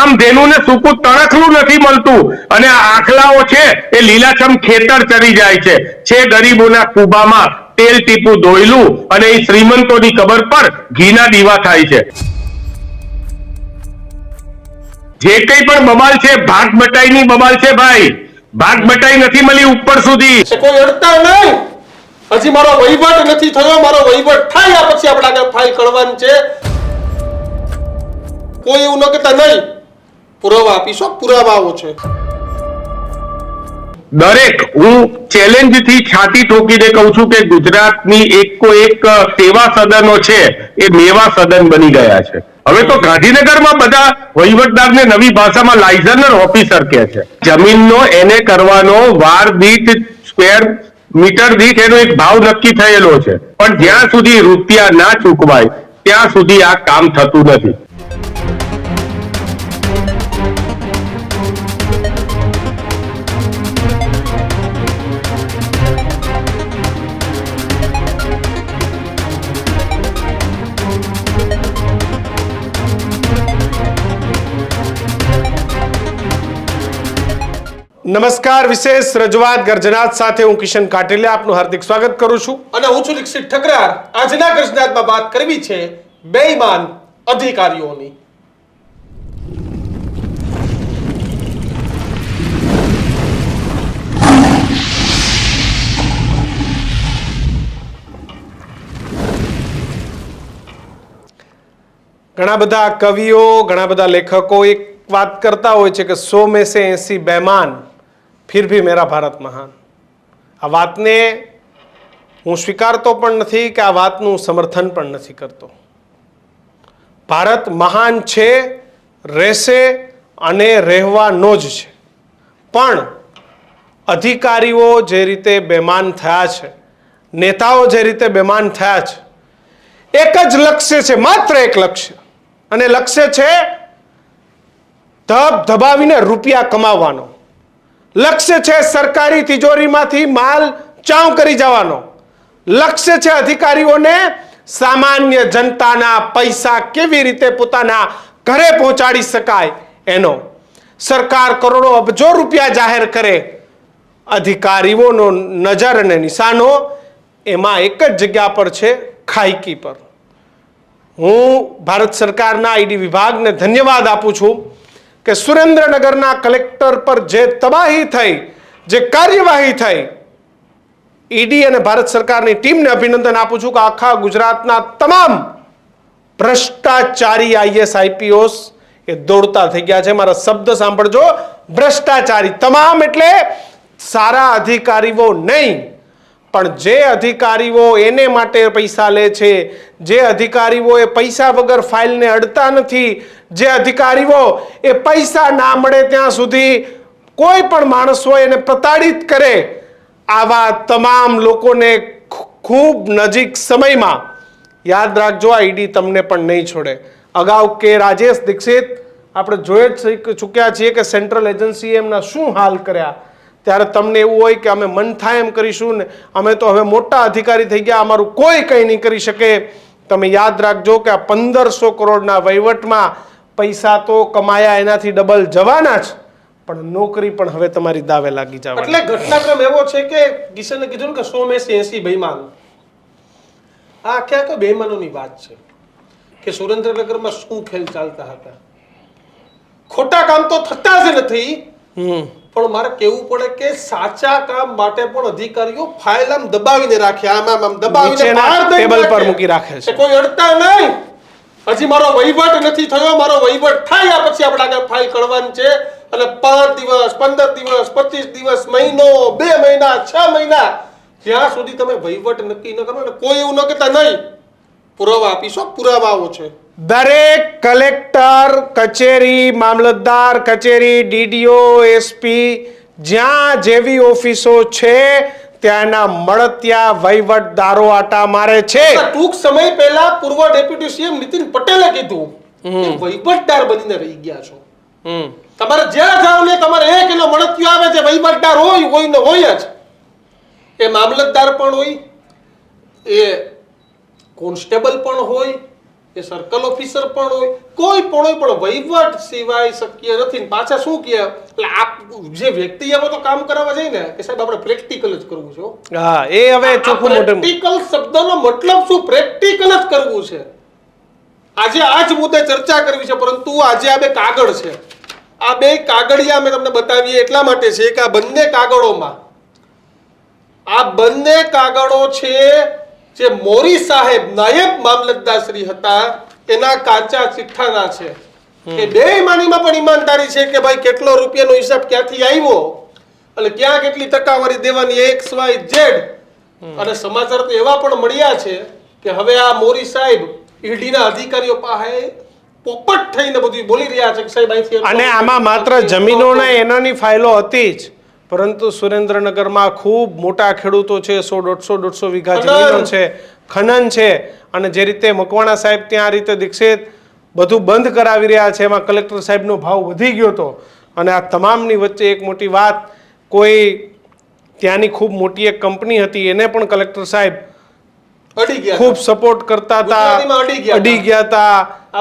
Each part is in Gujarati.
કામધેનુને સૂકું તણખલું નથી મળતું અને આ આખલાઓ છે એ લીલાછમ ખેતર ચરી જાય છે ગરીબોના કુબામાં તેલ ટીપું દોયલું અને એ શ્રીમંતોની કબર પર ઘીના દીવા થાય છે। જે કઈ પણ બબાલ છે ભાગ બટાઈની બબાલ છે ભાઈ, ભાગ બટાઈ નથી મળી ઉપર સુધી। કોઈ અડતા નહીં, હજી મારો વહીવટ નથી થયો, મારો વહીવટ થાય પછી આપણે આગળ ફાઇલ કરવાની છે। કોઈ એવું ન કહેતા નહીં, પુરાવા આપીશો, પુરાવાઓ છે। દરેક હું ચેલેન્જ થી છાતી ઠોકીને કહું છું કે ગુજરાતની એક સેવા સદનો છે એ મેવા સદન બની ગયા છે। હવે તો ગાંધીનગરમાં બધા વહીવટદારને નવી ભાષામાં લાઇઝનર ઓફિસર કહે છે। જમીનનો એને કરવાનો વાર દીઠ સ્ક્વેર મીટર દીઠ એનો એક ભાવ નક્કી થયેલો છે, પણ જ્યાં સુધી રૂપિયા ના ચૂકવાય ત્યાં સુધી આ કામ થતું નથી। નમસ્કાર, વિશેષ રજૂઆત ગર્જનાત સાથે હું કિશન કાટેલિયા આપનું હાર્દિક સ્વાગત કરું છું અને હું છું દીક્ષિત ઠકરાર। આજના ગર્જનાતમાં વાત કરવી છે બેઈમાન અધિકારીઓની। ઘણા બધા કવિઓ, ઘણા બધા લેખકો એક વાત કરતા હોય છે કે 100 में से 80 बेईमान फिर भी मेरा भारत महान। આ વાતને હું સ્વીકારતો પણ નથી કે આ વાતનું સમર્થન પણ નથી કરતો। ભારત મહાન છે, રહેશે અને રહેવાનો જ છે, પણ અધિકારીઓ જે રીતે બેમાન થયા છે, નેતાઓ જે રીતે બેમાન થયા છે, એક જ લક્ષ્ય છે, માત્ર એક લક્ષ્ય, અને લક્ષ્ય છે ધબાવીને રૂપિયા કમાવાનો। લક્ષ્ય છે સરકારી તિજોરીમાંથી માલ ચાઉ કરી જવાનો। લક્ષ્ય છે અધિકારીઓને સામાન્ય જનતાના પૈસા કેવી રીતે પોતાના ઘરે પહોંચાડી શકાય એનો। સરકાર કરોડો અબજો રૂપિયા જાહેર કરે, અધિકારીઓનો નજર અને નિશાનો એમાં એક જ જગ્યા પર છે, ખાઈકી પર। હું ભારત સરકારના આઈડી વિભાગને ધન્યવાદ આપું છું કે સુરેન્દ્રનગરના કલેક્ટર પર જે તબાહી થઈ, જે કાર્યવાહી થઈ, ઈડી અને ભારત સરકારની ટીમને અભિનંદન આપું છું કે આખા ગુજરાતના તમામ ભ્રષ્ટાચારી આઈએસ આઈપીઓસ એ દોડતા થઈ ગયા છે। મારા શબ્દ સાંભળજો, ભ્રષ્ટાચારી તમામ એટલે સારા અધિકારીઓ નહીં, પણ જે અધિકારીઓ એને માટે પૈસા લે છે, જે અધિકારીઓ એ પૈસા વગર ફાઇલને અડતા નથી, જે અધિકારીઓ એ પૈસા ના મળે ત્યાં સુધી કોઈ પણ માણસ હોય એને પ્રતાડિત કરે, આવા તમામ લોકોને ખૂબ નજીક સમયમાં યાદ રાખજો, આ ઈડી તમને પણ નહીં છોડે। અગાઉ કે રાજેશ દીક્ષિત આપણે જોઈ જ ચૂક્યા છીએ કે સેન્ટ્રલ એજન્સીએ એમના શું હાલ કર્યા, ત્યારે તમને એવું હોય કે અમે મન થાય એમ કરીશું ને અમે તો હવે મોટા અધિકારી થઈ ગયા, અમારું કોઈ કંઈ નહીં કરી શકે। તમે યાદ રાખજો કે આ 1500 કરોડના વહીવટમાં પૈસા તો કમાયા એનાથી ડબલ જવાના જ, પણ નોકરી પણ હવે તમારી દાવે લાગી જવાની। એટલે ઘટનાક્રમ એવો છે કે કિશને કીધું કે 100 में से 80 બેઈમાન। આ આખે બેઈમાનોની વાત છે કે સુરેન્દ્રનગરમાં શું ખેલ ચાલતા હતા। ખોટા કામ તો થતા જ નથી, પણ મારે કેવું પડે કે સાચા કામ માટે પણ અધિકારીઓ ફાઇલ આમ દબાવીને રાખે, આમ દબાવીને ટેબલ પર મૂકી રાખે છે। કોઈ અડતા નહીં, હજી મારો વહીવટ નથી થયો, મારો વહીવટ થાય પછી આપણે આગળ ફાઇલ કરવાની છે। અને 5 દિવસ, 15 દિવસ, 25 દિવસ, મહિનો, 2 મહિના, 6 મહિના, જ્યાં સુધી તમે વહીવટ નક્કી ન કરો, કોઈ એવું ન કહેતા નહીં, પુરાવા આપીશો, પુરાવાઓ છે। દરેક કલેક્ટર કચેરી, મામલતદાર કચેરી, ડીડીઓ, એસપી, જ્યાં જેવી ઓફિસો છે ત્યાંના મળતિયા વહીવટદારો આટા મારે છે। ટૂંક સમય પહેલા પૂર્વ ડેપ્યુટી સીએમ નીતિન પટેલે કીધું કે વહીવટદાર બનીને રહી ગયા છો। તમારે જ્યાં જાવ ને તમારે એક એનો મળતિયો આવે છે, વહીવટદાર હોય ને હોય જ, એ મામલતદાર પણ હોય, એ કોન્સ્ટેબલ પણ હોય, એ સર્કલ ઓફિસર પણ હોય, કોઈ પણ હોય, પણ વહીવટ સિવાય શક્ય નથી. ને પાછા શું કહે, એટલે આપ જે વ્યક્તિ એમાં તો કામ કરાવવા જાય ને કે સાહેબ આપણે પ્રેક્ટિકલ જ કરવું છે હો. હા, એ હવે ચોખ્ખું મોઢે પ્રેક્ટિકલ શબ્દનો મતલબ શું? પ્રેક્ટિકલ જ કરવું છે. આજે આ જ મુદ્દે ચર્ચા કરવી છે, પરંતુ આજે આ બે કાગળ છે. આ બે કાગળિયા મેં તમને બતાવીએ એટલા માટે છે કે આ બંને કાગળો છે જે મોરી સાહેબ નાયબ મામલતદાર શ્રી હતા એના કાચા ચિઠ્ઠાના છે. એ બે માનીમાં પણ ઈમાનદારી છે કે ભાઈ કેટલો રૂપિયાનો હિસાબ ક્યાંથી આવ્યો અને ક્યાં કેટલી ટકાવારી દેવાની, XYZ. અને સમાચાર તો એવા પણ મળ્યા છે કે હવે આ મોરી સાહેબ ઈડીના અધિકારીઓ પાસે પોપટ થઈને બધું બોલી રહ્યા છે કે સાહેબ અહીંથી અને આમાં માત્ર જમીનોના એનાની ફાઇલો હતી જ, પરંતુ સુરેન્દ્રનગરમાં ખૂબ મોટા ખેડૂતો છે, 100-150 વીઘા જમીનો છે, ખનન છે. અને જે રીતે મકવાણા સાહેબ ત્યાં આ રીતે દીક્ષિત બધું બંધ કરાવી રહ્યા છે, એમાં કલેક્ટર સાહેબનો ભાવ વધી ગયો હતો. અને આ તમામની વચ્ચે એક મોટી વાત, કોઈ ત્યાંની ખૂબ મોટી એક કંપની હતી, એને પણ કલેક્ટર સાહેબ ખૂબ સપોર્ટ કરતા હતા, અડી ગયા હતા,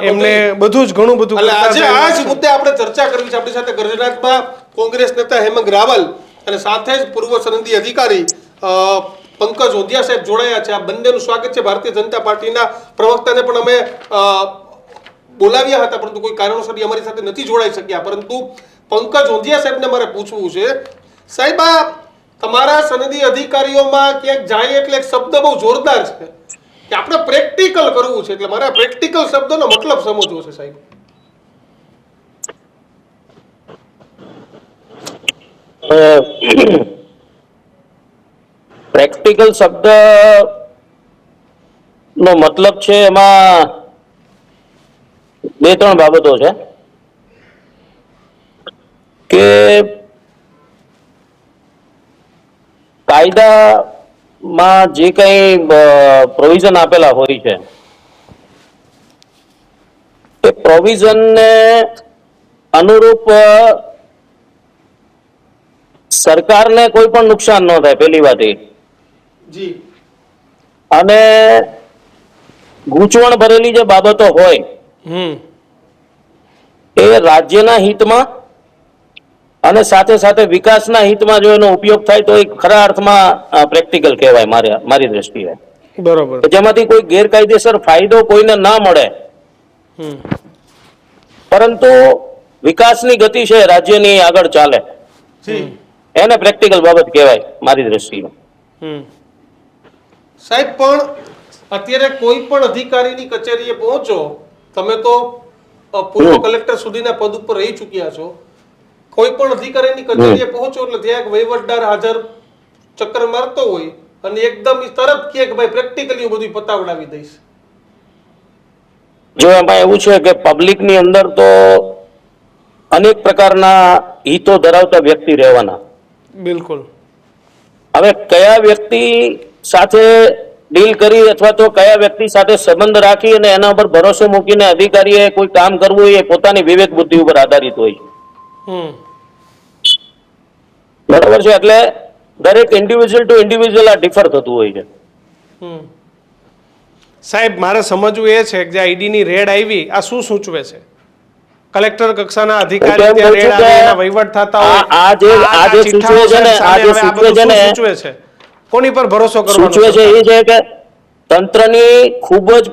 એમને બધું જ ઘણું બધું. આજે આ જ મુદ્દે આપણે ચર્ચા કરવી છે. આપણી સાથે ગુજરાતમાં કોંગ્રેસ નેતા હેમંત રાવલ અને સાથે જ પૂર્વ સનદી અધિકારી પંકજ ઓધિયા સાહેબ જોડાયા છે. આ બંનેનું સ્વાગત છે. ભારતીય જનતા પાર્ટીના પ્રવક્તાને પણ અમે બોલાવ્યા હતા, પરંતુ કોઈ કારણોસર અમારી સાથે નથી જોડાઈ શક્યા. પરંતુ પંકજ ઓધિયા સાહેબને મારે પૂછવું છે, સાહેબ આ તમારા સનદી અધિકારીઓમાં ક્યાંક જાય એટલે એક શબ્દ બહુ જોરદાર છે કે આપણે પ્રેક્ટિકલ કરવું છે. એટલે મારે પ્રેક્ટિકલ શબ્દનો મતલબ સમજવો છે સાહેબ. પ્રેક્ટિકલ શબ્દ નો મતલબ છે એમાં 2-3 બાબતો છે કે કાયદામાં જે કંઈ પ્રોવિઝન આપેલા હોય છે એ પ્રોવિઝનને અનુરૂપ સરકારને કોઈ પણ નુકસાન ન થાય, પહેલી વાત એ. જી. અને ગૂંચવણ ભરેલી જે બાબતો હોય એ રાજ્યના હિતમાં અને સાથે સાથે વિકાસના હિતમાં જો એનો ઉપયોગ થાય તો એ ખરા અર્થમાં પ્રેક્ટિકલ કહેવાય મારી દ્રષ્ટિએ. બરોબર. જેમાંથી કોઈ ગેરકાયદેસર ફાયદો કોઈને ના મળે, પરંતુ વિકાસની ગતિ છે રાજ્યની આગળ ચાલે, એને પ્રેક્ટિકલ બાબત કહેવાય મારી દ્રષ્ટિએ. સાહેબ પણ અત્યારે કોઈ પણ અધિકારીની કચેરીએ પહોંચો, તમે તો પૂર્વ કલેક્ટર સુધીના પદ ઉપર રહી ચૂક્યા છો, કોઈ પણ અધિકારીની કચેરીએ પહોંચો એટલે ત્યાં એક વહીવટદાર હાજર ચક્કર મારતો હોય અને એકદમ તરત કહે કે ભાઈ પ્રેક્ટિકલી બધું પતાવડાવી દઈશ. જો એમાં એવું છે કે પબ્લિકની અંદર તો અનેક પ્રકારના હિતો ધરાવતા વ્યક્તિ રહેવાના. બિલકુલ. હવે કયા વ્યક્તિ સાથે ડીલ કરી અથવા તો કયા વ્યક્તિ સાથે સંબંધ રાખી અને એના પર ભરોસો મૂકીને અધિકારીએ કોઈ કામ કરવું એ પોતાની વિવેક બુદ્ધિ ઉપર આધારિત હોય છે. બરાબર છે. એટલે દરેક ઇન્ડિવિજ્યુઅલ ટુ ઇન્ડિવિજ્યુઅલ આ ડિફર થતું હોય છે. સાહેબ મારે સમજવું એ છે કે જે આઈડીની રેડ આવી આ શું સૂચવે છે? કલેક્ટર કક્ષાના અધિકારી ત્યાં રેડ આવે એના વહીવટ થતા હોય, આ જે સૂચવે છે ને, આ જે સૂચવે છે ને, સૂચવે છે કોની પર ભરોસો કરવાનો સૂચવે છે એ છે કે તંત્રની ખૂબ જ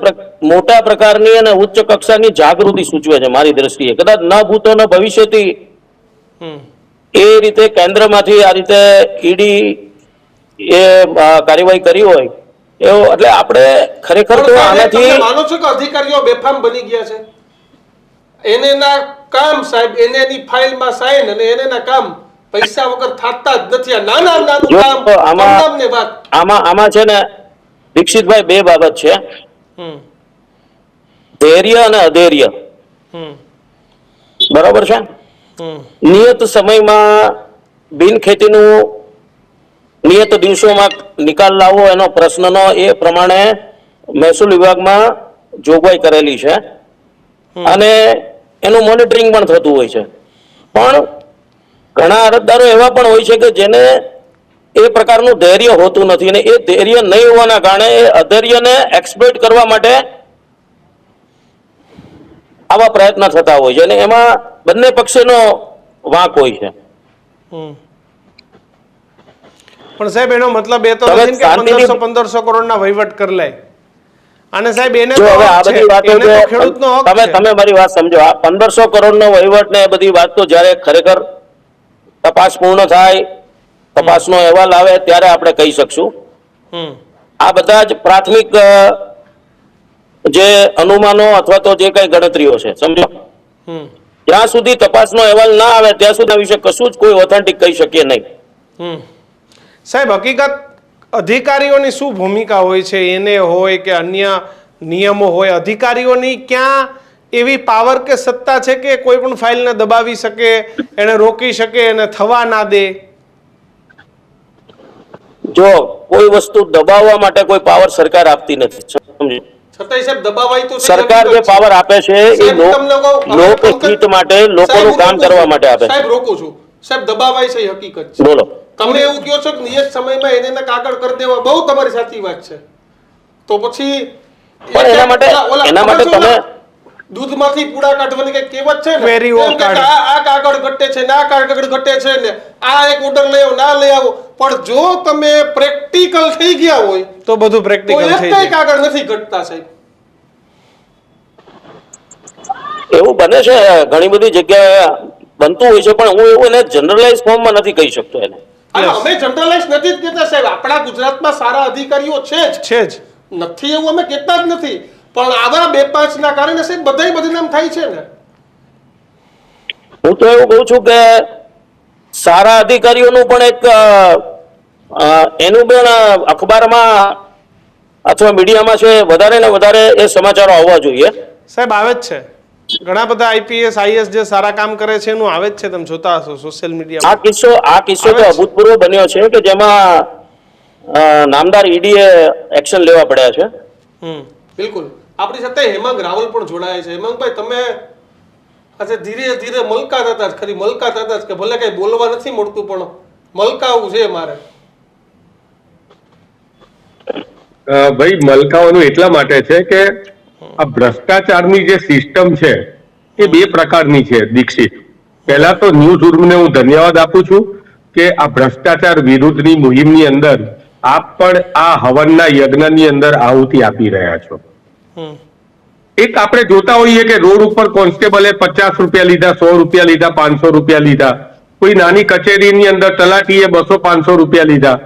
મોટા પ્રકારની અને ઉચ્ચ કક્ષાની જાગૃતિ સૂચવે છે મારી દ્રષ્ટિએ. કદાચ ન ભૂતો ન ભવિષ્યથી એ રીતે કેન્દ્રમાંથી આ રીતે ઈડી એ કાર્યવાહી કરી હોય એવો. એટલે આપણે ખરેખર તો આનાથી માનો છો કે અધિકારીઓ બેફામ બની ગયા છે? એને ના કામ સાહેબ, એને એની ફાઇલમાં સાઈન અને એને ના કામ પૈસા વગર થતા જ નથી. આ નાનું કામ આમાં છે ને દીક્ષિતભાઈ, 2 બાબત છે, ધૈર્ય અને અધૈર્ય. બરાબર છે. નિયત સમયમાં બિન ખેતીનું નિયત દિવસોમાં નિકાલ લાવવો એનો પ્રશ્નનો એ પ્રમાણે મહેસૂલ વિભાગમાં જોગવાઈ કરેલી છે અને એનું મોનિટરિંગ પણ થતું હોય છે. પણ ઘણા અરજદારો એવા પણ હોય છે કે જેને એ પ્રકારનું ધૈર્ય હોતું નથી અને એ ધૈર્ય નહીં હોવાના કારણે એ અધૈર્યને એક્સપ્લોઇટ કરવા માટે આવા પ્રયત્ન થતા હોય છે અને એમાં બંને પક્ષનો વાંક હોય છે. પણ સાહેબ એનો મતલબ એ તો તમે નથી ને કે શાંતિથી- 1500 કરોડના વહીવટ કરી લે. અને સાહેબ એને જો તો હવે આ હક છે, બધી વાતો એને તો જે ખેડૂતનો હક તમે છે. તમે મારી વાત સમજો. આ 1500 કરોડનો વહીવટ ને એ બધી વાત તો જ્યારે ખરેખર તપાસ પૂર્ણ થાય, તપાસનો અહેવાલ આવે ત્યારે આપણે કહી શકશું. હમ આ બધા જ પ્રાથમિક જે અનુમાનો અથવા તો જે કઈ ગણતરીઓ છે, સમજો. હમ જ્યાં સુધી તપાસનો અહેવાલ ના આવે ત્યાં સુધી આ વિશે કશું જ કોઈ ઓથેન્ટિક કહી શકીએ નહીં. હમ સાહેબ હકીકત અધિકારીઓની શું ભૂમિકા હોય છે, એને હોય કે અન્ય નિયમો હોય, અધિકારીઓની ક્યાં એવી પાવર કે સત્તા છે કે કોઈ પણ ફાઇલને દબાવી શકે, એને રોકી શકે, એને થવા ના દે? જો કોઈ વસ્તુ દબાવવા માટે કોઈ પાવર સરકાર આપતી નથી, સમજો. છતાંય સાહેબ દબાવાય તો સરકાર જે પાવર આપે છે એ સાહેબ, તમને કહું, લોકહિત માટે, લોકોનું કામ કરવા માટે આપે છે. સાહેબ રોકું છું. સાહેબ દબાવાય છે એ હકીકત છે. બોલો. તમે એવું કહો છો કે નિયત સમયમાં એને કાગળ કરી દેવા, બહુ તમારી સાચી વાત છે. તો પછી પણ એના માટે ખબર છે તમે દૂધમાંથી પૂડા કાઢવાની કઈ કહેવત છે ને, Very well એમ કે કાઢ. આ કાગળ ઘટે છે ને, આ કાગળ ઘટે છે ને, આ એક ઓર્ડર લઈ આવો, ના લઈ આવો. પણ જો તમે પ્રેક્ટિકલ થઈ ગયા હોય તો બધું તો પ્રેક્ટિકલ એક થઈ કઈ જાય. કાગળ નથી ઘટતા સાહેબ. એવું બને છે, ઘણી બધી જગ્યાએ બનતું હોય છે, પણ હું એવું એને જનરલાઇઝ ફોર્મમાં નથી કહી શકતો એને. અને અમે જનરલાઇઝ નથી જ કહેતા સાહેબ, આપણા ગુજરાતમાં સારા અધિકારીઓ છે જ, છે જ. નથી એવું અમે કહેતા જ નથી, પણ આવા 2-5 ના કારણે સાહેબ બધાય બદનામ થાય છે ને. હું તો એવું કહું છું કે સારા અધિકારીઓનું પણ એક એનું પણ અખબારમાં અથવા મીડિયામાં છે વધારે ને વધારે એ સમાચારો આવવા જોઈએ. સાહેબ આવે જ છે, ઘણા બધા આઈપીએસ આઈએસ જે સારા કામ કરે છે એનું આવે જ છે, તમે જોતા હશો સોશિયલ આ મીડિયામાં. કિસ્સો તો અભૂતપૂર્વ બન્યો છે કે જેમાં નામદાર ઈડીએ એક્શન લેવા પડ્યા છે. હમ બિલકુલ. આપણી સાથે હેમાંગ રાવલ પણ જોડાયા છે. હેમાંગભાઈ, તમે આજે ધીરે ધીરે મલકાતા હતા જ, ખરી મલકાતા હતા જ કે ભલે કઈ બોલવા નથી મળતું પણ મલકાવું છે મારે. ભાઈ મલકાવાનું એટલા માટે છે કે આ ભ્રષ્ટાચારની જે સિસ્ટમ છે એ બે પ્રકારની છે, દીક્ષિત. પહેલા તો ન્યૂઝ રૂમને હું ધન્યવાદ આપું છું કે આ ભ્રષ્ટાચાર વિરુદ્ધની મુહિમની અંદર આપ પણ આ હવનના યજ્ઞની અંદર આહુતિ આપી રહ્યા છો. હમ એક આપણે જોતા હોઈએ કે રોડ ઉપર કોન્સ્ટેબલે 50 રૂપિયા લીધા, 100 રૂપિયા લીધા, 500 રૂપિયા લીધા, કોઈ નાની કચેરીની અંદર તલાટીએ 200-500 રૂપિયા લીધા.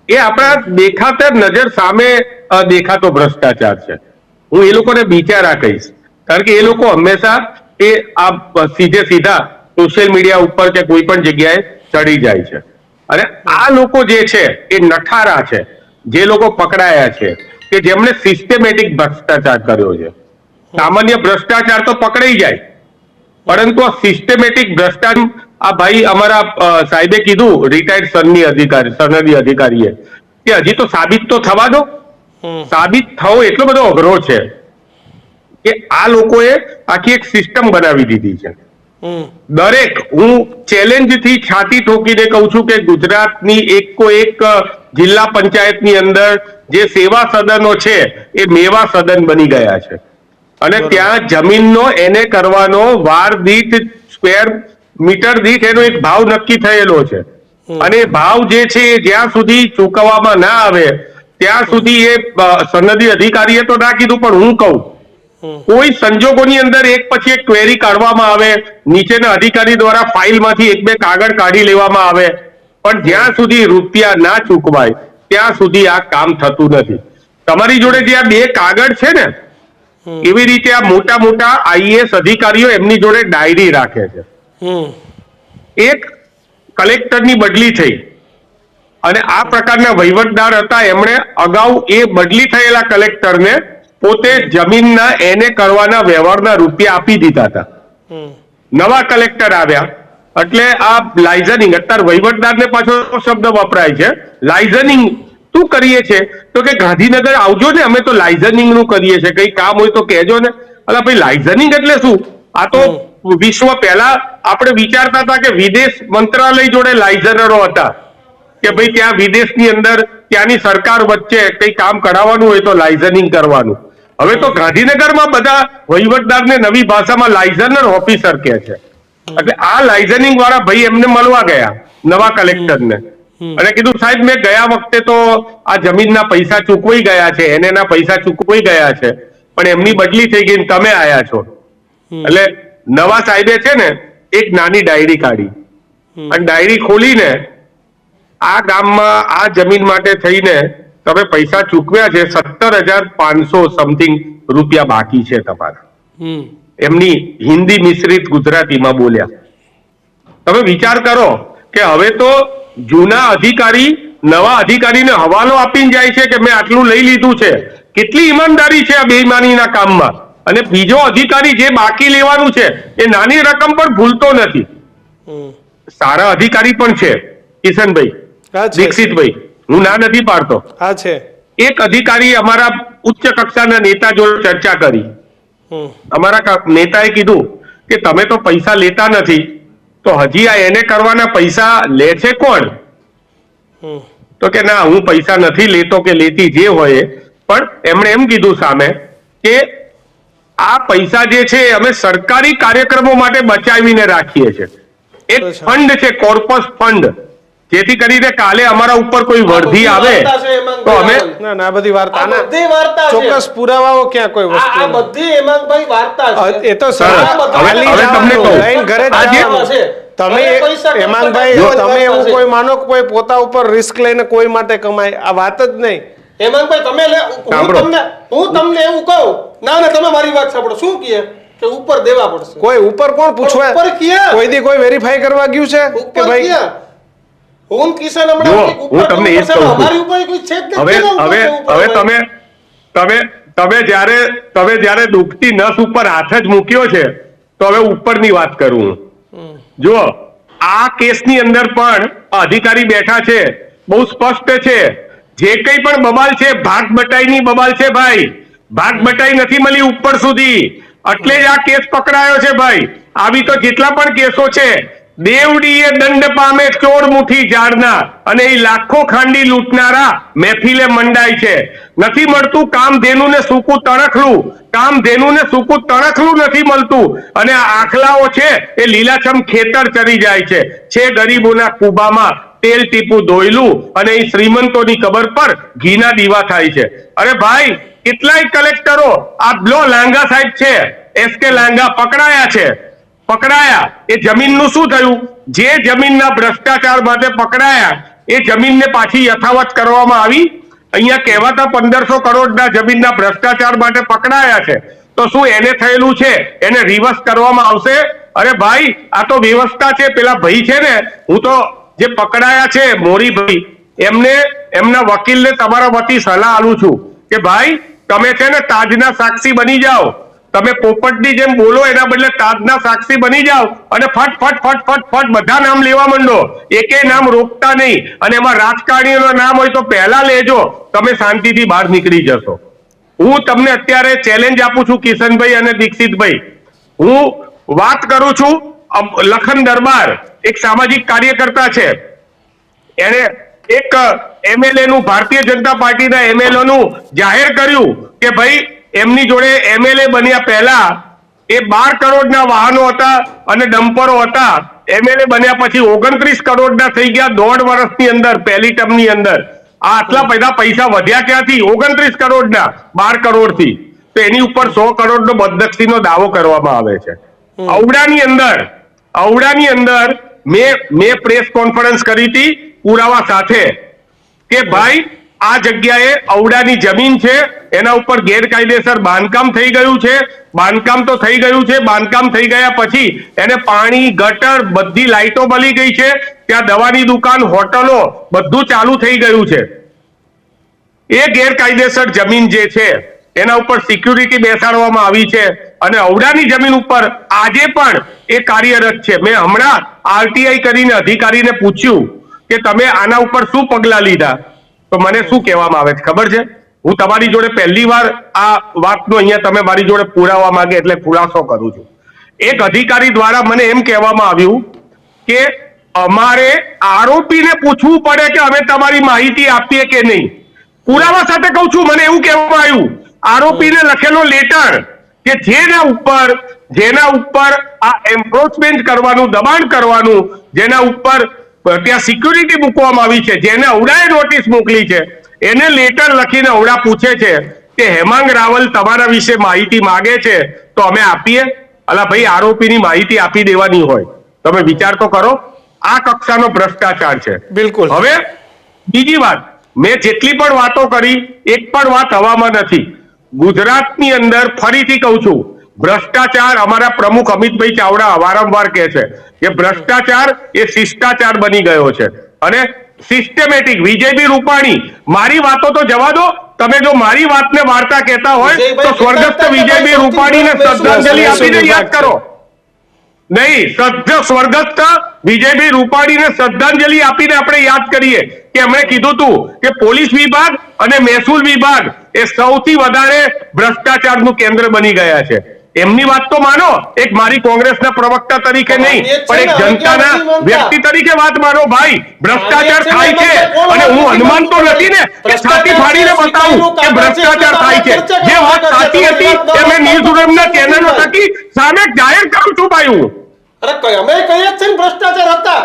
એ આપણા દેખાતા નજર સામે દેખાતો ભ્રષ્ટાચાર છે. હું એ લોકોને બિચારા કહીશ, કારણ કે એ લોકો હંમેશા એ આ સીધા સોશિયલ મીડિયા ઉપર કે કોઈ પણ જગ્યાએ ચડી જાય છે. અને આ લોકો જે છે એ નઠારા છે, જે લોકો પકડાયા છે કે જેમણે સિસ્ટેમેટિક ભ્રષ્ટાચાર કર્યો છે. સામાન્ય ભ્રષ્ટાચાર તો પકડાઈ જાય, પરંતુ આ સિસ્ટેમેટિક ભ્રષ્ટાચાર, આ ભાઈ અમારા સાહેબે કીધું, રિટાયર્ડ સનદી અધિકારીએ, કે હજી તો સાબિત તો થવા દો. સાબિત થવો એટલો બધો અઘરો છે કે આ લોકોએ આખી એક સિસ્ટમ બનાવી દીધી છે. દરેક, હું ચેલેન્જથી છાતી ઠોકીને કહું છું કે ગુજરાતની એક જિલ્લા પંચાયતની અંદર જે સેવા સદનો છે એ મેવા સદન બની ગયા છે. અને ત્યાં જમીનનો એને કરવાનો વાર દીઠ સ્ક્વેર મીટર દીઠ એનો એક ભાવ નક્કી થયેલો છે. અને એ ભાવ જે છે એ જ્યાં સુધી ચૂકવવામાં ના આવે ત્યાં સુધી એ સનદી અધિકારીએ તો ના કીધું, પણ હું કહું, કોઈ સંજોગોની અંદર એક પછી એક ક્વેરી કાઢવામાં આવે, નીચેના અધિકારી દ્વારા ફાઇલમાંથી 1-2 કાગળ કાઢી લેવામાં આવે, પણ જ્યાં સુધી રૂપિયા ના ચૂકવાય ત્યાં સુધી આ કામ થતું નથી. તમારી જોડે જે આ 2 કાગળ છે ને, એવી રીતે આ મોટા મોટા આઈએએસ અધિકારીઓ એમની જોડે ડાયરી રાખે છે. એક કલેક્ટરની બદલી થઈ અને આ પ્રકારના વહીવટદાર હતા, એમણે અગાઉ એ બદલી થયેલા કલેક્ટરને પોતે જમીનના એને કરવાના વ્યવહારના રૂપિયા આપી દીધા હતા. નવા કલેક્ટર આવ્યા એટલે આ લાઇઝનિંગ, અત્યારે વહીવટદારને પાછો શબ્દ વપરાય છે લાઇઝનિંગ. શું કરીએ છે તો કે ગાંધીનગર આવજો ને, અમે તો લાઇઝનિંગ નું કરીએ છીએ, કઈ કામ હોય તો કહેજો ને. અલા ભાઈ, લાઇઝનિંગ એટલે શું? આ તો વિશ્વ પહેલા આપણે વિચારતા હતા કે વિદેશ મંત્રાલય જોડે લાઇઝનરો હતા, કે ભાઈ ત્યાં વિદેશની અંદર ત્યાંની સરકાર વચ્ચે કઈ કામ કરાવવાનું હોય તો લાઇઝનિંગ કરવાનું. હવે તો ગાંધીનગરમાં બધા વહીવટદારને નવી ભાષામાં લાઇઝનર ઓફિસર કહે છે. એટલે આ લાઇઝનિંગ વાળા ભાઈ એમને મળવા ગયા નવા કલેક્ટરને અને કીધું સાહેબ મેં ગયા વખતે તો આ જમીનના પૈસા ચૂકવાઈ ગયા છે, એના પૈસા ચૂકવાઈ ગયા છે, પણ એમની બદલી થઈ ગઈ ને તમે આયા છો. એટલે નવા સાહેબે છે ને એક નાની ડાયરી કાઢી અને ડાયરી ખોલીને આ ગામમાં આ જમીન માટે થઈને તમે પૈસા ચૂકવ્યા છે 17,500 સમથિંગ રૂપિયા બાકી છે તમારા. એમની હિન્દી મિશ્રિત ગુજરાતીમાં બોલ્યા. તમે વિચાર કરો કે હવે તો જૂના અધિકારી નવા અધિકારીને હવાલો આપીને જાય છે કે મેં આટલું લઈ લીધું છે. કેટલી ઈમાનદારી છે આ બેઈમાનીના કામમાં. અને બીજો અધિકારી જે બાકી લેવાનું છે એ નાની રકમ પણ ભૂલતો નથી. સારા અધિકારી પણ છે કિશનભાઈ, દીક્ષિતભાઈ, હું ના નથી પાડતો. હા છે. એક અધિકારી અમારા ઉચ્ચ કક્ષાના નેતા જોડે ચર્ચા કરી. અમારા નેતાએ કીધું કે તમે તો પૈસા લેતા નથી, તો હજી આ એને કરવાના પૈસા લે છે કોણ? તો કે ના, હું પૈસા નથી લેતો કે લેતી જે હોય, પણ એમણે એમ કીધું સામે કે આ પૈસા જે છે અમે સરકારી કાર્યક્રમો માટે બચાવીને રાખીએ છીએ. એક ફંડ છે, કોર્પસ ફંડ, જેથી કરીને કાલે અમારા ઉપર કોઈ વર્ધી આવે તો અમે ના બધી વાર્તા ના બધી વાર્તા છે. ચોક્કસ પુરાવાઓ ક્યાં કોઈ આ વસ્તુ બધી હેમાંગભાઈ વાર્તા છે. એ તો સરસ. હવે તમને કહું. લઈને ઘરે જ આજે જવાનું છે. તમે હવે પૈસા હેમાંગભાઈ, જો તમે એવું વાર્તા કોઈ માનો કે કોઈ પોતા ઉપર રિસ્ક લઈને કોઈ માટે કમાય, આ વાત જ નહીં. હેમાંગભાઈ તમે સાંભળો. હું તમને એવું કહું, ના તમે મારી વાત સાંભળો. શું કહે કે ઉપર દેવા પડશે? કોઈ ઉપર કોણ પૂછવા? ઉપર ક્યાં? કોઈ દી કોઈ વેરીફાઈ કરવા ગયું છે કે ઉપર ભાઈ ક્યાં? હું કિશન જુઓ, હમણાં હું તમને એ જ કહું છું. અમારી ઉપર કોઈ છે જ હવે નથી. હવે હવે તમે જ્યારે દુખતી નસ ઉપર હાથ જ મૂક્યો છે તો હવે ઉપરની વાત કરું હું. જુઓ, આ કેસની અંદર પણ અધિકારી બેઠા છે, બહુ સ્પષ્ટ છે. જે કંઈ પણ બબાલ છે ભાગ બટાઈની બબાલ છે ભાઈ. ભાગ બટાઈ નથી મળી ઉપર સુધી, એટલે જ આ કેસ પકડાયો છે ભાઈ. આવી તો જેટલા પણ કેસો છે, દેવડીએ દંડ પામે ચોર મુઠ્ઠી ઝાડના, અને એ લાખો ખાંડી લૂંટનારા મહેફિલે મંડાય છે. નથી મળતું કામધેનુને સૂકું તણખલું, કામધેનુને સૂકું તણખલું નથી મળતું, અને આ આખલાઓ છે એ લીલાછમ ખેતર ચરી જાય છે ગરીબોના કુબામાં તેલ ટીપું ધોયલું, અને એ શ્રીમંતોની કબર પર ઘીના દીવા થાય છે. અરે ભાઈ, કેટલાય કલેક્ટરો, આ લો લાંગા સાહેબ છે, એસકે લાંગા પકડાયા. એ જમીનનું શું થયું? જે જમીનના ભ્રષ્ટાચાર માટે પકડાયા એ જમીનને પાછી યથાવત કરવામાં આવી. અહીંયા કહેવાતા 1500 કરોડના જમીનના ભ્રષ્ટાચાર માટે પકડાયા છે, તો શું એને થયેલું છે એને રિવર્સ કરવામાં આવશે? અરે ભાઈ, આ તો વ્યવસ્થા છે. પેલા ભાઈ છે ને, હું તો જે પકડાયા છે મોરીભાઈ, એમને એમના વકીલને તમારા વતી સલાહ આલું છું કે ભાઈ તમે છે ને તાજના સાક્ષી બની જાઓ. તમે પોપટની જેમ બોલો એના બદલે તાજના સાક્ષી બની જાઓ અને ફટ બધા નામ લેવા માંડો. એકે નામ રોકતા નહીં, અને એમાં રાજકારણીઓનું નામ હોય તો પહેલા લેજો. તમે શાંતિથી બહાર નીકળી જશો. હું તમને અત્યારે ચેલેન્જ આપું છું કિશનભાઈ અને દીક્ષિતભાઈ. હું વાત કરું છું લખન દરબાર, એક સામાજિક કાર્યકર્તા છે. એને એક એમએલએ નું, ભારતીય જનતા પાર્ટીના એમએલએ નું જાહેર કર્યું કે ભાઈ એમની જોડે એમએલએ બન્યા પહેલા એ 12 કરોડના વાહનો હતા અને ડમ્પરો હતા. એમએલએ બન્યા પછી 29 કરોડના થઈ ગયા 1.5 વર્ષની અંદર, પહેલી ટર્મની અંદર. આ આટલા બધા પૈસા વધ્યા ક્યાંથી? 29 કરોડના 12 કરોડથી. તો એની ઉપર 100 કરોડનો બદનક્ષીનો દાવો કરવામાં આવે છે. ઔડાની અંદર મેં પ્રેસ કોન્ફરન્સ કરી હતી પુરાવા સાથે કે ભાઈ આ જગ્યાએ ઔડાની જમીન છે, એના ઉપર ગેરકાયદેસર બાંધકામ થઈ ગયું છે. બાંધકામ તો થઈ ગયું છે, બાંધકામ થઈ ગયા પછી એને પાણી, ગટર, બધી લાઈટો મળી ગઈ છે. ત્યાં દવાની દુકાન, હોટલો બધું ચાલુ થઈ ગયું છે. એ ગેરકાયદેસર જમીન જે છે એના ઉપર સિક્યુરિટી બેસાડવામાં આવી છે, અને ઔડાની જમીન ઉપર આજે પણ એ કાર્યરત છે. મેં હમણાં આરટીઆઈ કરીને અધિકારીને પૂછ્યું કે તમે આના ઉપર શું પગલાં લીધા, તો મને શું કહેવામાં આવે છે ખબર છે? હું તમારી જોડે પહેલી વાર આ વાતનો અહીંયા તમે મારી જોડે પુરાવા માંગે એટલે ખુલાસો કરું છું. એક અધિકારી દ્વારા મને એમ કહેવામાં આવ્યું કે અમારે આરોપીને પૂછવું પડે કે અમે તમારી માહિતી આપીએ કે નહીં. પુરાવા સાથે કહું છું, મને એવું કહેવામાં આવ્યું આરોપીને લખેલો લેટર કે જેના ઉપર આ એન્ફોર્સમેન્ટ કરવાનું, દબાણ કરવાનું, જેના ઉપર ત્યાં સિક્યુરિટી મૂકવામાં આવી છે, જેને અવડાએ નોટિસ મોકલી છે, એને લેટર લખીને અવડા પૂછે છે કે હેમાંગ રાવલ તમારા વિશે માહિતી માંગે છે તો અમે આપીએ? અલા ભાઈ, આરોપીની માહિતી આપી દેવાની હોય, તમે વિચાર તો કરો. આ કક્ષાનો ભ્રષ્ટાચાર છે. બિલકુલ. હવે બીજી વાત, મેં જેટલી પણ વાતો કરી એક પણ વાત હવામાં નથી. ગુજરાતની અંદર ફરીથી કહું છું, ભ્રષ્ટાચાર, અમારા પ્રમુખ અમિતભાઈ ચાવડા વારંવાર કહે છે કે ભ્રષ્ટાચાર એ શિષ્ટાચાર બની ગયો છે અને સિસ્ટમેટિક. વિજયભાઈ રૂપાણી, મારી વાતો તો જવા દો, તમે જો મારી વાતને વાર્તા કહેતા હોય તો સ્વર્ગસ્થ વિજયભાઈ રૂપાણીને શ્રદ્ધાંજલિ આપીને યાદ કરો. નહીં, સ્વર્ગસ્થ વિજયભાઈ રૂપાણીને શ્રદ્ધાંજલિ આપીને આપણે યાદ કરીએ કે એમણે કીધું હતું કે પોલીસ વિભાગ અને મહેસૂલ વિભાગ એ સૌથી વધારે ભ્રષ્ટાચારનું કેન્દ્ર બની ગયા છે. એમની વાત તો માનો, એક મારી કોંગ્રેસના પ્રવક્તા તરીકે નહીં પણ એક જનતાના વ્યક્તિ તરીકે વાત માનો. ભાઈ, ભ્રષ્ટાચાર થાય છે અને હું હનુમાન તો નથી ને કે છાતી ફાડીને બતાવું કે ભ્રષ્ટાચાર થાય છે. જે વાત સાચી હતી એ મેં ન્યૂઝ ચેનલો થકી સામે જાહેર કરું છું. ભાઈ, હું અરે અમે કહીએ જ છે ને ભ્રષ્ટાચાર હતા,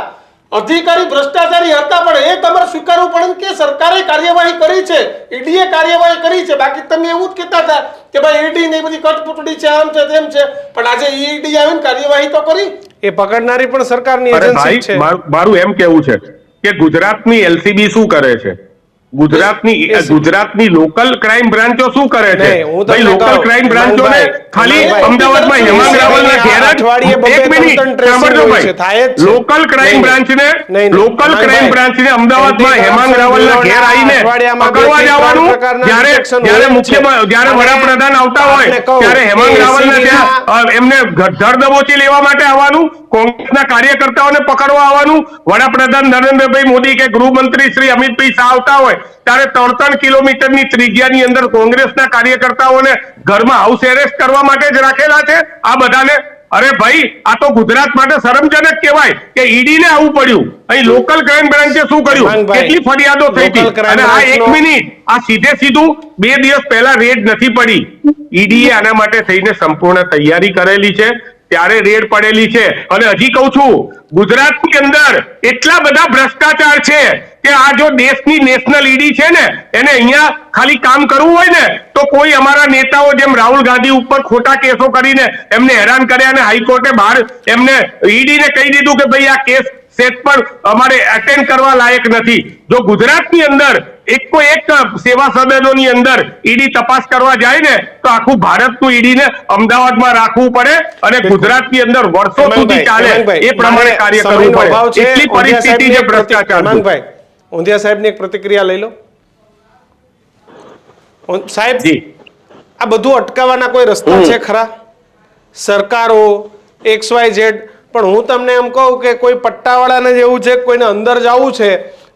અધિકારી ભ્રષ્ટાચારી હતા, પણ એ તમારે સ્વીકારવું પડે કે સરકારે કાર્યવાહી કરી છે, ઈડીએ કાર્યવાહી કરી છે. બાકી તમે એવું જ કહેતા હતા કે ભાઈ ઈડી ને બધી કટપુટડી છે, આમ છે તેમ છે, પણ આજે ઈડી આવીને કાર્યવાહી તો કરી. એ પકડનારી પણ સરકારની એજન્સી છે. મારું એમ કેવું છે કે ગુજરાતની એલસીબી શું કરે છે, ગુજરાતની લોકલ ક્રાઇમ બ્રાન્ચો શું કરે છે? ભાઈ, લોકલ ક્રાઇમ બ્રાન્ચોને ખાલી અમદાવાદમાં હેમાંગ રાવલના ઘેર જ, એક મિનિટ સાંભળજો ભાઈ, લોકલ ક્રાઇમ બ્રાન્ચને અમદાવાદમાં હેમાંગ રાવલના ઘેર આવીને પકડવા જવાનું. જ્યારે વડાપ્રધાન આવતા હોય ત્યારે હેમાંગ રાવલને ત્યાં એમને ધર દબોચી લેવા માટે આવવાનું, કોંગ્રેસના કાર્યકર્તાઓને પકડવા આવવાનું. વડાપ્રધાન નરેન્દ્રભાઈ મોદી કે ગૃહમંત્રી શ્રી અમિતભાઈ શાહ આવતા હોય ત્યારે 3 કિલોમીટરની ત્રિજ્યાની અંદર કોંગ્રેસના કાર્યકર્તાઓને ઘરમાં હાઉસ એરેસ્ટ કરવા માટે જ રાખેલા છે આ બધાને. અરે ભાઈ, આ તો ગુજરાત માટે શરમજનક કહેવાય કે ઈડી ને આવવું પડ્યું. અહીં લોકલ ક્રાઇમ બ્રાન્ચે શું કર્યું, કેટલી ફરિયાદો થઈ હતી. અને આ એક મિનિટ, આ સીધું 2 દિવસ પહેલા રેડ નથી પડી. ઈડીએ આના માટે થઈને સંપૂર્ણ તૈયારી કરેલી છે, ત્યારે રેડ પડેલી છે. અને હજી કહું છું, ગુજરાતની અંદર એટલા બધા ભ્રષ્ટાચાર છે કે આ જો દેશની નેશનલ ઈડી છે ને, એને અહીંયા ખાલી કામ કરવું હોય ને તો કોઈ અમારા નેતાઓ જેમ રાહુલ ગાંધી ઉપર ખોટા કેસો કરીને એમને હેરાન કર્યા અને હાઈકોર્ટે બહાર એમને ઈડીને કહી દીધું કે ભાઈ આ કેસ સેટ પર અમારે અટેન્ડ કરવા લાયક નથી. જો ગુજરાતની અંદર એક સેવા સદનોની અંદર ઈડી તપાસ કરવા જાય ને તો આખું ભારતનું ઈડીને અમદાવાદમાં રાખવું પડે અને ગુજરાતની અંદર વર્ષો સુધી ચાલે એ પ્રમાણે કાર્ય કરવું પડે. એટલી પરિસ્થિતિ છે ભ્રષ્ટાચાર. ઊંધિયા સાહેબની એક પ્રતિક્રિયા લઈ લો. સાહેબ, આ બધું અટકાવવાના કોઈ રસ્તા છે ખરા? સરકારો XYZ, પણ હું તમને એમ કહું કે કોઈ પટ્ટાવાળાને જેવું છે, કોઈને અંદર જવું છે,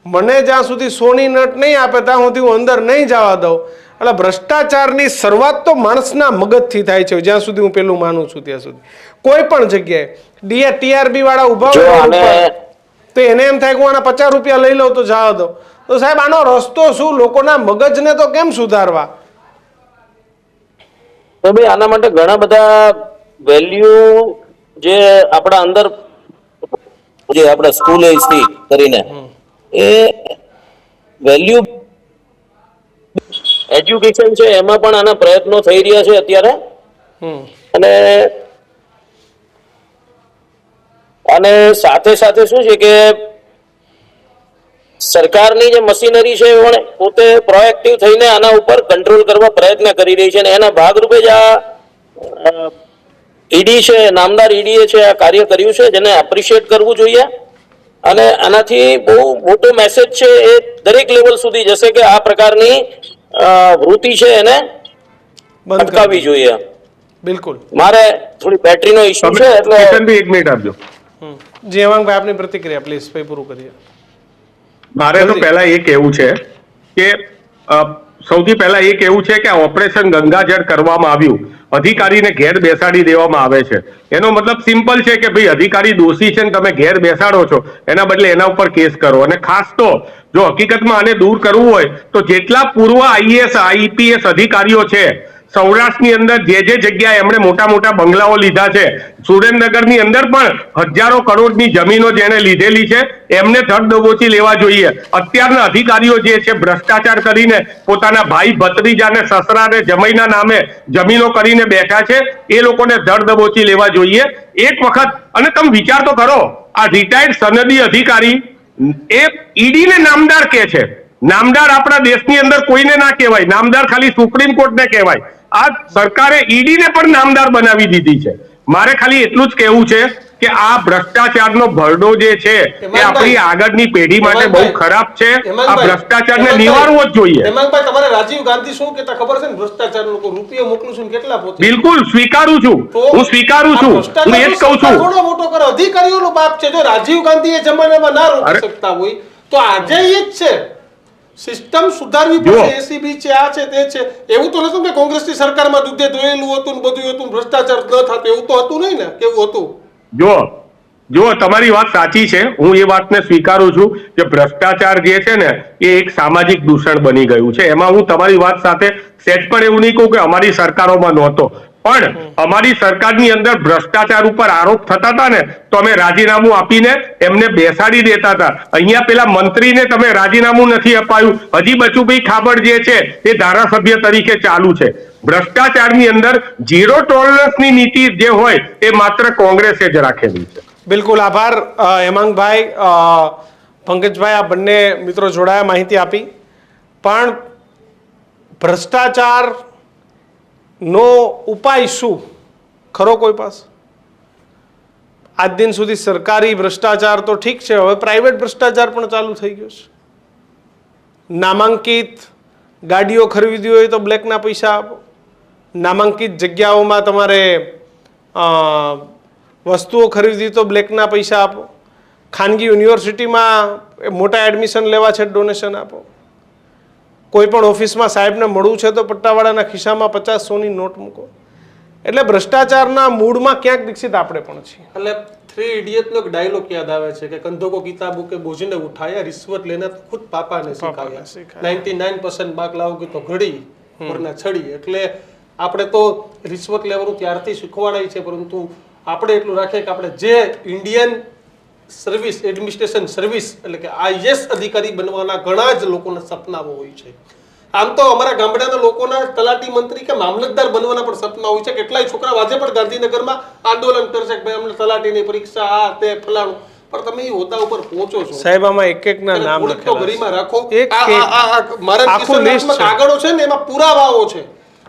મને જ્યાં સુધી સોની નટ નહીં આપે ત્યાં સુધી હું અંદર નહીં જવા દઉં. એટલે ભ્રષ્ટાચારની શરૂઆત તો માણસના મગજથી થાય છે, જ્યાં સુધી હું પેલું માનું છું ત્યાં સુધી. કોઈ પણ જગ્યાએ TRB વાળા ઉભા હોય તો એને એમ થાય કે હું આના 50 રૂપિયા લઈ લઉં તો જવા દો. તો સાહેબ, આનો રસ્તો શું? લોકોના મગજને તો કેમ સુધારવા? તો ભાઈ, આના માટે ઘણા બધા વેલ્યુ જે આપણા અંદર, જે આપણે સ્કૂલ કરીને એ વેલ્યુ એજ્યુકેશન છે, એમાં પણ આના પ્રયત્નો થઈ રહ્યા છે અત્યારે. અને સાથે સાથે શું છે કે સરકારની જે મશીનરી છે એ પોતે પ્રોએક્ટિવ થઈને આના ઉપર કંટ્રોલ કરવા પ્રયત્ન કરી રહી છે. અને એના ભાગરૂપે જ આ ઈડી છે, નામદાર ઈડીએ છે આ કાર્ય કર્યું છે, જેને એપ્રિશિએટ કરવું જોઈએ. અને આનાથી બહુ મોટો મેસેજ છે એ દરેક લેવલ સુધી જશે કે આ પ્રકારની વૃત્તિ છે એને અટકાવવી જોઈએ. બિલકુલ. મારે થોડી બેટરીનો ઇશ્યુ છે એટલે 1 મિનિટ આપજો. જી હેમાંગભાઈ, આપની પ્રતિક્રિયા પ્લીઝ, પછી પૂરું કરીએ. મારે તો પહેલા એ કહેવું છે કે સૌથી પહેલા એ કહેવું છે કે ઓપરેશન ગંગાજળ કરવામાં આવ્યું અધિકારીને ઘેર બેસાડી દેવામાં આવે છે. એનો મતલબ સિમ્પલ છે કે ભાઈ અધિકારી દોષી છે ને તમે ઘેર બેસાડો છો, એના બદલે એના ઉપર કેસ કરો. અને ખાસ તો જો હકીકતમાં આને દૂર કરવું હોય તો જેટલા પૂર્વ આઈએએસ આઈપીએસ અધિકારીઓ છે સૌરાષ્ટ્રની અંદર જે જગ્યાએ એમણે મોટા મોટા બંગલાઓ લીધા છે, સુરેન્દ્રનગરની અંદર પણ હજારો કરોડની જમીનો જેને લીધેલી છે, એમને ધડ દબોચી લેવા જોઈએ. અત્યારના અધિકારીઓ જે છે ભ્રષ્ટાચાર કરીને પોતાના ભાઈ ભત્રીજાને સસરાને જમાઈના નામે જમીનો કરીને બેઠા છે, એ લોકોને ધડ દબોચી લેવા જોઈએ એક વખત. અને તમે વિચાર તો કરો, આ રિટાયર્ડ સનદી અધિકારી એ ઈડીને નામદાર કે છે. નામદાર આપણા દેશની અંદર કોઈને ના કહેવાય, નામદાર ખાલી સુપ્રીમ કોર્ટને કહેવાય. આ સરકારે ઈડીને પણ નામદાર બનાવી દીધી છે. મારે ખાલી એટલું જ કહેવું છે કે આ ભ્રષ્ટાચારનો ભરડો જે છે એ આપણી આગળની પેઢી માટે બહુ ખરાબ છે. આ ભ્રષ્ટાચારને નિવારવો જ જોઈએ. હેમાંગભાઈ, તમારે રાજીવ ગાંધી શું કહેતા ખબર છે ને? ભ્રષ્ટાચાર લોકો રૂપિયો મોકલું છું કેટલા પહોંચે? બિલકુલ સ્વીકારું છું, હું સ્વીકારું છું, હું એ જ કહું છું. થોડો મોટો કરો, અધિકારીઓનો બાપ છે. જો રાજીવ ગાંધી એ જમાનામાં ના રોકી શકતા હોય તો આજે એ જ છે. સિસ્ટમ સુધારવી પડશે. એસીબી છે, આ છે, તે છે. એવું તો નતું કે કોંગ્રેસની સરકારમાં દૂધે ધોયેલું હતું ને બધું હતું, ભ્રષ્ટાચાર ન થતો, એવું તો હતું નહીં ને. કેવું હતું? જો તમારી વાત સાચી છે, હું એ વાતને સ્વીકારું છું કે ભ્રષ્ટાચાર જે છે ને એ એક સામાજિક દૂષણ બની ગયું છે. એમાં હું તમારી વાત સાથે સેજ પણ એવું નહીં કહું કે અમારી સરકારોમાં નહોતો, પણ અમારી સરકારની અંદર ભ્રષ્ટાચાર ઉપર આરોપ થતા હતા ને તો અમે રાજીનામું આપીને એમને બેસાડી દેતા હતા. અહીંયા પેલા મંત્રીને તમે રાજીનામું નથી અપાયું, હજી બચુભાઈ ખાબડ જે છે એ ધારાસભ્ય તરીકે ચાલુ છે. ભ્રષ્ટાચારની અંદર ઝીરો ટોલરન્સની નીતિ જે હોય એ માત્ર કોંગ્રેસે જ રાખેલી છે. બિલકુલ આભાર હેમાંગભાઈ, પંકજભાઈ, આ બંને મિત્રો જોડાયા, માહિતી આપી. પણ ભ્રષ્ટાચાર નો ઉપાય શું ખરો કોઈ પાસે? આજ દિન સુધી સરકારી ભ્રષ્ટાચાર તો ઠીક છે, હવે પ્રાઇવેટ ભ્રષ્ટાચાર પણ ચાલુ થઈ ગયો છે. નામાંકિત ગાડીઓ ખરીદવી હોય તો બ્લેકના પૈસા આપો, નામાંકિત જગ્યાઓમાં તમારે વસ્તુઓ ખરીદવી તો બ્લેકના પૈસા આપો, ખાનગી યુનિવર્સિટીમાં મોટા એડમિશન લેવા છે ડોનેશન આપો, કોઈ પણ ઓફિસમાં સાહેબને મળવું છે તો પટ્ટાવાળાના ખિસ્સામાં 50-100ની નોટ મૂકો. એટલે ભ્રષ્ટાચારના મૂળમાં ક્યાંક દીક્ષિત આપણે પણ છીએ. એટલે 3 ઇડિયટ નો એક ડાયલોગ યાદ આવે છે કે કંધો કો કિતાબો કે બોझने उठाया, रिश्वत लेना खुद पापा ने सिखाया, 99% मार्क लाओगे तो घड़ी वरना छड़ी. એટલે આપણે તો રિશ્વત લેવાનું ત્યારથી શીખવાડાય છે, પરંતુ આપણે એટલું રાખીએ કે આપણે જે ઇન્ડિયન સર્વિસ એડમિનિસ્ટ્રેશન સર્વિસ એટલે કે આઈએએસ અધિકારી બનવાના ઘણા જ લોકોના સપનાઓ હોય છે. આમ તો અમારા ગામડાના લોકોના તલાટી મંત્રી કે મામલતદાર બનવાના પણ સપના હોય છે. કેટલાય છોકરા આજે પણ ગાંધીનગરમાં આંદોલન કરશે કે ભાઈ અમને તલાટીની પરીક્ષા આ તે ફલાણું. પણ તમે એ હોદ્દા ઉપર પહોંચો છો, સાહેબ આમાં એક ના નામ લખેલા છે, ગરીમાં રાખો. મારા આખું લિસ્ટ કાગળો છે ને એમાં પુરાવાઓ છે.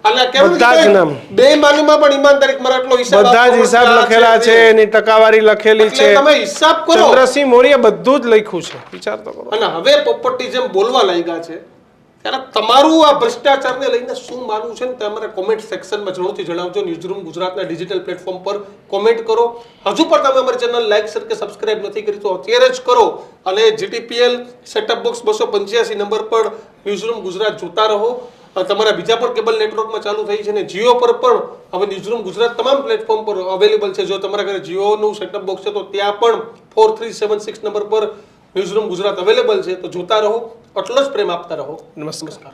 બધા જ નામ, બેઈમાનીમાં પણ ઈમાનદારી મારા આટલો હિસાબ, બધા જ હિસાબ લખેલા છે, એની ટકાવારી લખેલી છે. તમે હિસાબ કરો. ચંદ્રસિંહ મૌર્ય બધું જ લખ્યું છે, વિચાર તો કરો. અને હવે પોપટી જેમ બોલવા લાગ્યા છે ત્યારે તમારું આ ભ્રષ્ટાચારને લઈને શું માનવું છે ને તમારે કોમેન્ટ સેક્શનમાં જરૂરથી જણાવજો. ન્યૂઝરૂમ ગુજરાતના ડિજિટલ પ્લેટફોર્મ પર કોમેન્ટ કરો. હજુ પણ તમે અમારી ચેનલ લાઈક શેર કે સબસ્ક્રાઇબ નથી કરી તો અત્યારે જ કરો. અને જીટીપીએલ સેટઅપ બોક્સ 285 નંબર પર ન્યૂઝરૂમ ગુજરાત જોતા રહો. તમારા બીજા પણ કેબલ નેટવર્કમાં ચાલુ થઈ છે ને જીઓ પર પણ હવે ન્યૂઝરૂમ ગુજરાત તમામ પ્લેટફોર્મ પર અવેલેબલ છે. જો તમારા ઘરે જીઓનું સેટઅપ બોક્સ છે તો ત્યાં પણ 4376 નંબર પર ન્યૂઝરૂમ ગુજરાત અવેલેબલ છે, તો જોતા રહો. આટલો જ પ્રેમ આપતા રહો. નમસ્કાર.